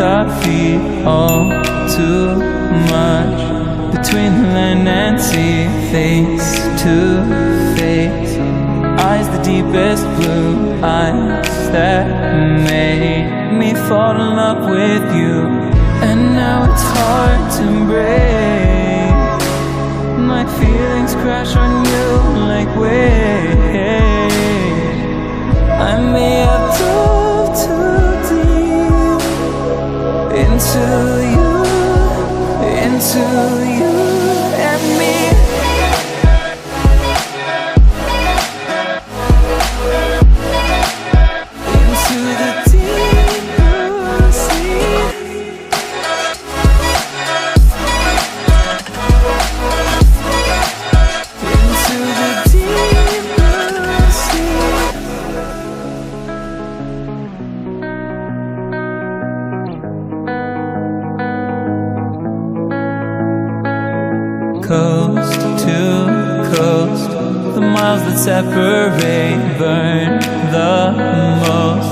coffee, all too much. Between land and sea, face to face. Eyes the deepest blue, eyes that made me fall in love with you. And now it's hard to break. My feelings crash on you like waves. I may have dove too deep into you and me. Into the deep blue sea. Into the deep blue sea. Coast to coast, the miles that separate burn the most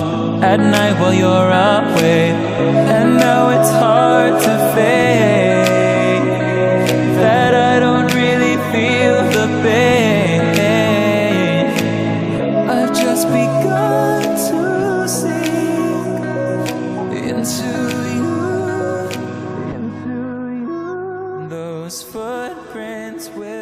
at night while you're away. And now it's hard to fake that I don't really feel the pain. I've just begun to sink into you. Those footprints will